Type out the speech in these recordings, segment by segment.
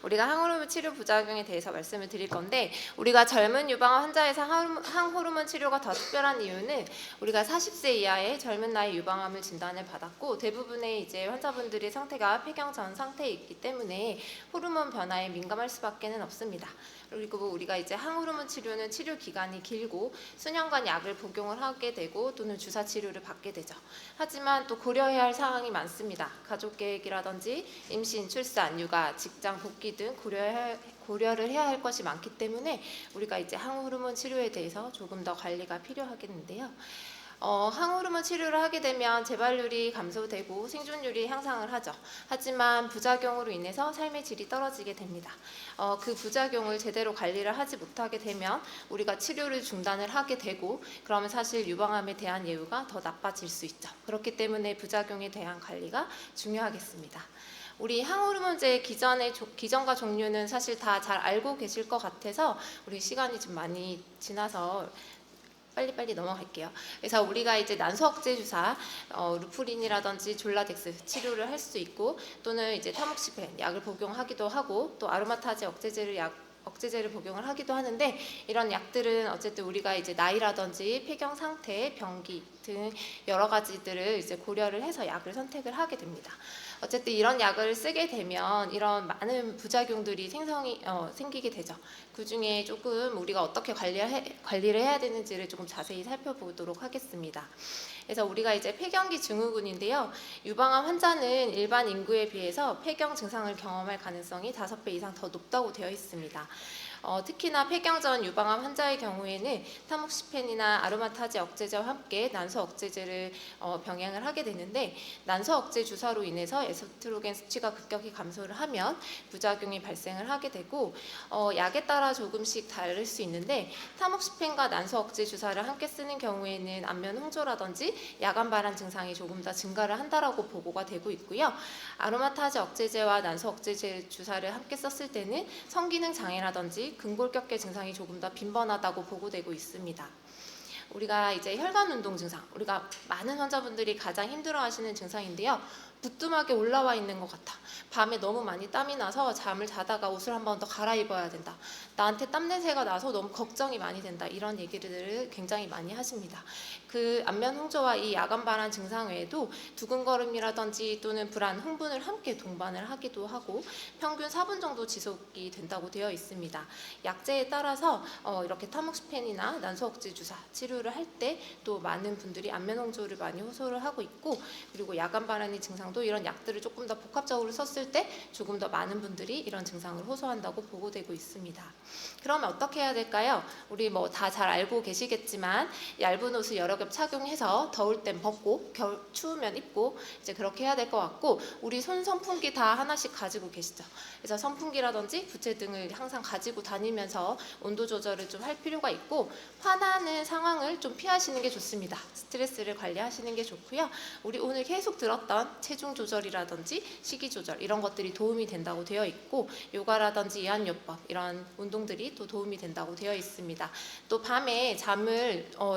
우리가 항호르몬 치료 부작용에 대해서 말씀을 드릴 건데, 우리가 젊은 유방암 환자에서 항호르몬 치료가 더 특별한 이유는 우리가 40세 이하의 젊은 나이 유방암을 진단을 받았고, 대부분의 이제 환자분들의 상태가 폐경 전 상태에 있기 때문에 호르몬 변화에 민감할 수밖에는 없습니다. 그리고 우리가 이제 항호르몬 치료는 치료 기간이 길고 수년간 약을 복용을 하게 되고 또는 주사 치료를 받게 되죠. 하지만 또 고려해야 할 사항이 많습니다. 가족 계획이라든지 임신, 출산, 육아, 직장 복귀 등 고려를 해야 할 것이 많기 때문에 우리가 이제 항호르몬 치료에 대해서 조금 더 관리가 필요하겠는데요. 항호르몬 치료를 하게 되면 재발률이 감소되고 생존율이 향상을 하죠. 하지만 부작용으로 인해서 삶의 질이 떨어지게 됩니다. 그 부작용을 제대로 관리를 하지 못하게 되면 우리가 치료를 중단을 하게 되고, 그러면 사실 유방암에 대한 예후가 더 나빠질 수 있죠. 그렇기 때문에 부작용에 대한 관리가 중요하겠습니다. 우리 항호르몬제 기전과 종류는 사실 다 잘 알고 계실 것 같아서 우리 시간이 좀 많이 지나서 빨리 넘어갈게요. 그래서 우리가 이제 난소 억제 주사, 루프린이라든지 졸라덱스 치료를 할 수 있고, 또는 이제 타목시펜 약을 복용하기도 하고, 또 아로마타제 억제제를 복용을 하기도 하는데, 이런 약들은 어쨌든 우리가 이제 나이라든지 폐경 상태, 병기 등 여러 가지들을 이제 고려를 해서 약을 선택을 하게 됩니다. 어쨌든 이런 약을 쓰게 되면 이런 많은 부작용들이 생기게 되죠. 그 중에 조금 우리가 어떻게 관리를 해야 되는지를 조금 자세히 살펴보도록 하겠습니다. 그래서 우리가 이제 폐경기 증후군인데요. 유방암 환자는 일반 인구에 비해서 폐경 증상을 경험할 가능성이 5배 이상 더 높다고 되어 있습니다. 특히나 폐경 전 유방암 환자의 경우에는 타목시펜이나 아로마타제 억제제와 함께 난소 억제제를 병행을 하게 되는데, 난소 억제 주사로 인해서 에스트로겐 수치가 급격히 감소를 하면 부작용이 발생을 하게 되고, 약에 따라 조금씩 다를 수 있는데, 타목시펜과 난소 억제 주사를 함께 쓰는 경우에는 안면 홍조라든지 야간 발한 증상이 조금 더 증가를 한다라고 보고가 되고 있고요. 아로마타제 억제제와 난소 억제제 주사를 함께 썼을 때는 성기능 장애라든지 근골격계 증상이 조금 더 빈번하다고 보고되고 있습니다. 우리가 이제 혈관 운동 증상, 우리가 많은 환자분들이 가장 힘들어하시는 증상인데요. 부뚜막에 올라와 있는 것 같아. 밤에 너무 많이 땀이 나서 잠을 자다가 옷을 한 번 더 갈아입어야 된다. 나한테 땀 냄새가 나서 너무 걱정이 많이 된다. 이런 얘기들을 굉장히 많이 하십니다. 그 안면 홍조와 이 야간 발한 증상 외에도 두근거림이라든지 또는 불안, 흥분을 함께 동반을 하기도 하고, 평균 4분 정도 지속이 된다고 되어 있습니다. 약제에 따라서 이렇게 타목시펜이나 난소 억제 주사 치료를 할 때 또 많은 분들이 안면 홍조를 많이 호소를 하고 있고, 그리고 야간 발한의 증상도 이런 약들을 조금 더 복합적으로 썼을 때 조금 더 많은 분들이 이런 증상을 호소한다고 보고되고 있습니다. 그러면 어떻게 해야 될까요? 우리 뭐 다 잘 알고 계시겠지만 얇은 옷을 여러 겹 착용해서 더울 땐 벗고 추우면 입고 이제 그렇게 해야 될 것 같고, 우리 손 선풍기 다 하나씩 가지고 계시죠? 그래서 선풍기라든지 부채 등을 항상 가지고 다니면서 온도 조절을 좀 할 필요가 있고, 화나는 상황을 좀 피하시는 게 좋습니다. 스트레스를 관리하시는 게 좋고요. 우리 오늘 계속 들었던 체중 조절이라든지 식이 조절, 이런 것들이 도움이 된다고 되어 있고, 요가라든지 이완요법, 이런 운동들이 또 도움이 된다고 되어 있습니다. 또 밤에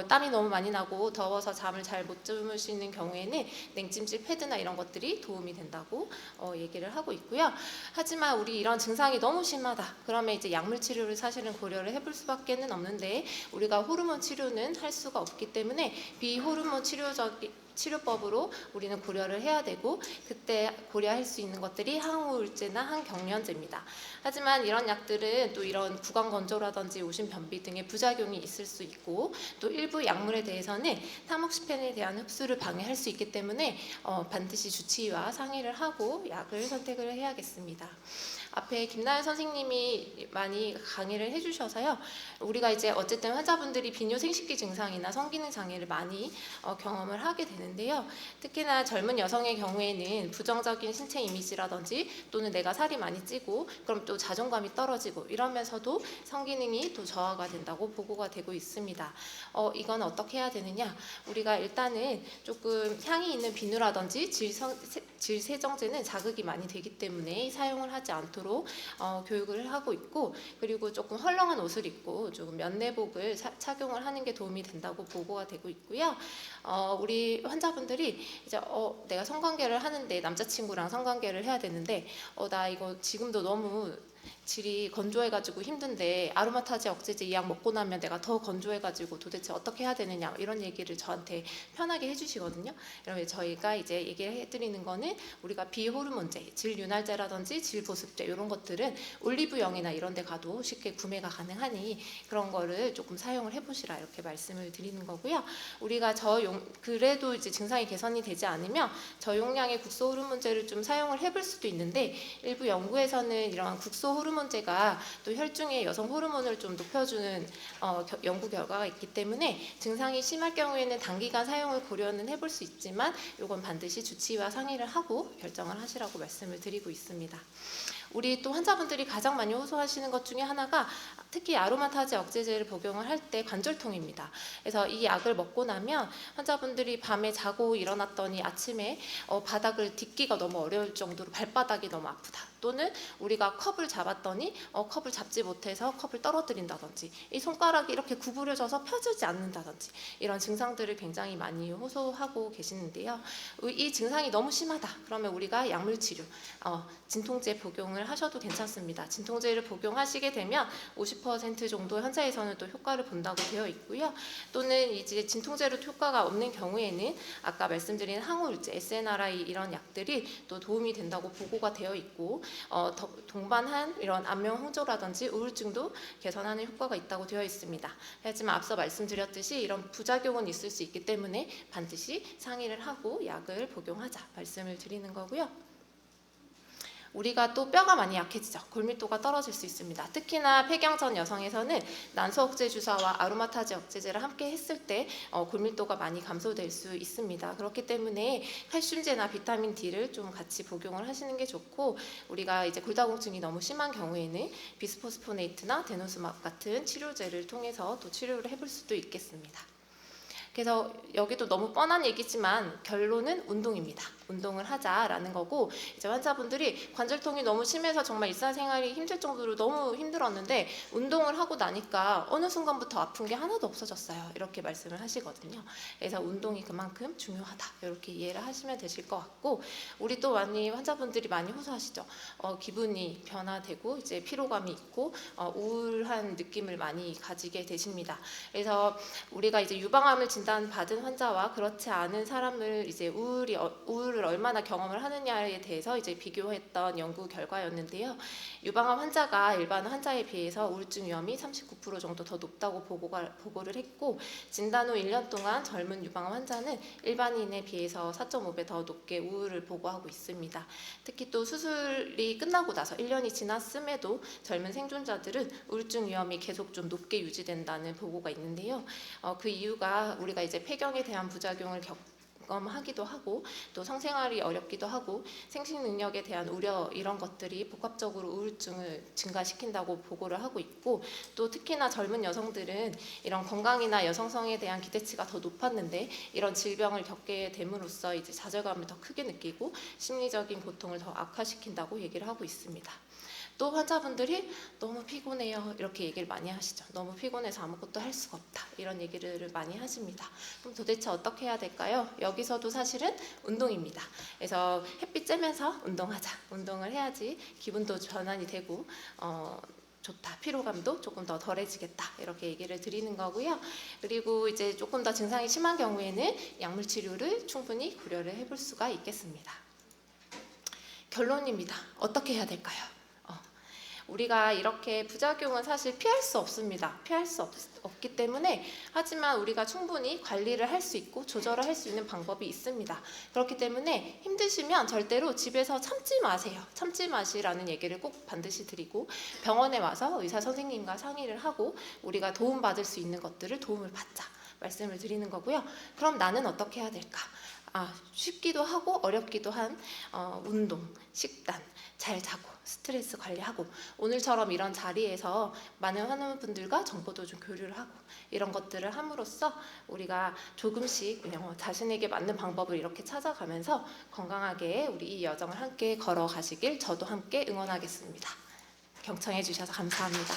땀이 너무 많이 나고 더워서 잠을 잘 못 주무시는 경우에는 냉찜질 패드나 이런 것들이 도움이 된다고 얘기를 하고 있고요. 하지만 우리 이런 증상이 너무 심하다. 그러면 이제 약물 치료를 사실은 고려를 해볼 수밖에는 없는데, 우리가 호르몬 치료는 할 수가 없기 때문에 비호르몬 치료법으로 우리는 고려를 해야 되고, 그때 고려할 수 있는 것들이 항우울제나 항경련제입니다. 하지만 이런 약들은 또 이런 구강 건조라든지 오심 변비 등의 부작용이 있을 수 있고, 또 일부 약물에 대해서는 타목시펜에 대한 흡수를 방해할 수 있기 때문에 반드시 주치의와 상의를 하고 약을 선택을 해야겠습니다. 앞에 김나연 선생님이 많이 강의를 해주셔서요. 우리가 이제 어쨌든 환자분들이 비뇨생식기 증상이나 성기능 장애를 많이 경험을 하게 되는데요. 특히나 젊은 여성의 경우에는 부정적인 신체 이미지라든지 또는 내가 살이 많이 찌고 그럼 또 자존감이 떨어지고 이러면서도 성기능이 또 저하가 된다고 보고가 되고 있습니다. 이건 어떻게 해야 되느냐? 우리가 일단은 조금 향이 있는 비누라든지 질세정제는 자극이 많이 되기 때문에 사용을 하지 않도록 교육을 하고 있고, 그리고 조금 헐렁한 옷을 입고 조금 면내복을 착용을 하는 게 도움이 된다고 보고가 되고 있고요. 우리 환자분들이 이제 내가 성관계를 하는데 남자친구랑 성관계를 해야 되는데 나 이거 지금도 너무 질이 건조해가지고 힘든데 아로마타제 억제제 이 약 먹고 나면 내가 더 건조해가지고 도대체 어떻게 해야 되느냐 이런 얘기를 저한테 편하게 해주시거든요. 그러면 저희가 이제 얘기를 해드리는 거는 우리가 비호르몬제, 질윤활제라든지 질보습제 이런 것들은 올리브영이나 이런 데 가도 쉽게 구매가 가능하니 그런 거를 조금 사용을 해보시라 이렇게 말씀을 드리는 거고요. 우리가 그래도 이제 증상이 개선이 되지 않으면 저용량의 국소 호르몬제를 좀 사용을 해볼 수도 있는데 일부 연구에서는 이런 국소 호르몬제가 또 혈중의 여성 호르몬을 좀 높여주는 연구 결과가 있기 때문에 증상이 심할 경우에는 단기간 사용을 고려는 해볼 수 있지만 이건 반드시 주치의와 상의를 하고 결정을 하시라고 말씀을 드리고 있습니다. 우리 또 환자분들이 가장 많이 호소하시는 것 중에 하나가 특히 아로마타제 억제제를 복용을 할 때 관절통입니다. 그래서 이 약을 먹고 나면 환자분들이 밤에 자고 일어났더니 아침에 바닥을 딛기가 너무 어려울 정도로 발바닥이 너무 아프다. 또는 우리가 컵을 잡았더니 컵을 잡지 못해서 컵을 떨어뜨린다든지 이 손가락이 이렇게 구부려져서 펴지지 않는다든지 이런 증상들을 굉장히 많이 호소하고 계시는데요. 이 증상이 너무 심하다. 그러면 우리가 약물 치료, 진통제 복용을 하셔도 괜찮습니다. 진통제를 복용하시게 되면 50% 정도 현재에서는 또 효과를 본다고 되어 있고요. 또는 이제 진통제로 효과가 없는 경우에는 아까 말씀드린 항우울제, SNRI 이런 약들이 또 도움이 된다고 보고가 되어 있고 동반한 이런 안면 홍조라든지 우울증도 개선하는 효과가 있다고 되어 있습니다. 하지만 앞서 말씀드렸듯이 이런 부작용은 있을 수 있기 때문에 반드시 상의를 하고 약을 복용하자 말씀을 드리는 거고요. 우리가 또 뼈가 많이 약해지죠. 골밀도가 떨어질 수 있습니다. 특히나 폐경전 여성에서는 난소 억제 주사와 아로마타제 억제제를 함께 했을 때 골밀도가 많이 감소될 수 있습니다. 그렇기 때문에 칼슘제나 비타민 D를 좀 같이 복용을 하시는 게 좋고 우리가 이제 골다공증이 너무 심한 경우에는 비스포스포네이트나 데노스맙 같은 치료제를 통해서 또 치료를 해볼 수도 있겠습니다. 그래서 여기도 너무 뻔한 얘기지만 결론은 운동입니다. 운동을 하자라는 거고 이제 환자분들이 관절통이 너무 심해서 정말 일상생활이 힘들 정도로 너무 힘들었는데 운동을 하고 나니까 어느 순간부터 아픈 게 하나도 없어졌어요. 이렇게 말씀을 하시거든요. 그래서 운동이 그만큼 중요하다. 이렇게 이해를 하시면 되실 것 같고 우리 또 많이 환자분들이 많이 호소하시죠. 기분이 변화되고 이제 피로감이 있고 우울한 느낌을 많이 가지게 되십니다. 그래서 우리가 이제 유방암을 진단받은 환자와 그렇지 않은 사람을 이제 우울을 얼마나 경험을 하느냐에 대해서 이제 비교했던 연구 결과였는데요. 유방암 환자가 일반 환자에 비해서 우울증 위험이 39% 정도 더 높다고 보고를 했고 진단 후 1년 동안 젊은 유방암 환자는 일반인에 비해서 4.5배 더 높게 우울을 보고하고 있습니다. 특히 또 수술이 끝나고 나서 1년이 지났음에도 젊은 생존자들은 우울증 위험이 계속 좀 높게 유지된다는 보고가 있는데요. 그 이유가 우리가 이제 폐경에 대한 부작용을 경험하기도 하고 또 성생활이 어렵기도 하고 생식 능력에 대한 우려 이런 것들이 복합적으로 우울증을 증가시킨다고 보고를 하고 있고 또 특히나 젊은 여성들은 이런 건강이나 여성성에 대한 기대치가 더 높았는데 이런 질병을 겪게 됨으로써 이제 좌절감을 더 크게 느끼고 심리적인 고통을 더 악화시킨다고 얘기를 하고 있습니다. 또 환자분들이 너무 피곤해요 이렇게 얘기를 많이 하시죠. 너무 피곤해서 아무것도 할 수가 없다 이런 얘기를 많이 하십니다. 그럼 도대체 어떻게 해야 될까요? 여기서도 사실은 운동입니다. 그래서 햇빛 쬐면서 운동하자. 운동을 해야지 기분도 전환이 되고 좋다. 피로감도 조금 더 덜해지겠다. 이렇게 얘기를 드리는 거고요. 그리고 이제 조금 더 증상이 심한 경우에는 약물 치료를 충분히 고려를 해볼 수가 있겠습니다. 결론입니다. 어떻게 해야 될까요? 우리가 이렇게 부작용은 사실 피할 수 없습니다. 피할 수 없기 때문에 하지만 우리가 충분히 관리를 할 수 있고 조절을 할 수 있는 방법이 있습니다. 그렇기 때문에 힘드시면 절대로 집에서 참지 마세요. 참지 마시라는 얘기를 꼭 반드시 드리고 병원에 와서 의사 선생님과 상의를 하고 우리가 도움받을 수 있는 것들을 도움을 받자 말씀을 드리는 거고요. 그럼 나는 어떻게 해야 될까? 쉽기도 하고 어렵기도 한 운동, 식단, 잘 자고 스트레스 관리하고 오늘처럼 이런 자리에서 많은 환우분들과 정보도 좀 교류를 하고 이런 것들을 함으로써 우리가 조금씩 자신에게 맞는 방법을 이렇게 찾아가면서 건강하게 우리 이 여정을 함께 걸어가시길 저도 함께 응원하겠습니다. 경청해 주셔서 감사합니다.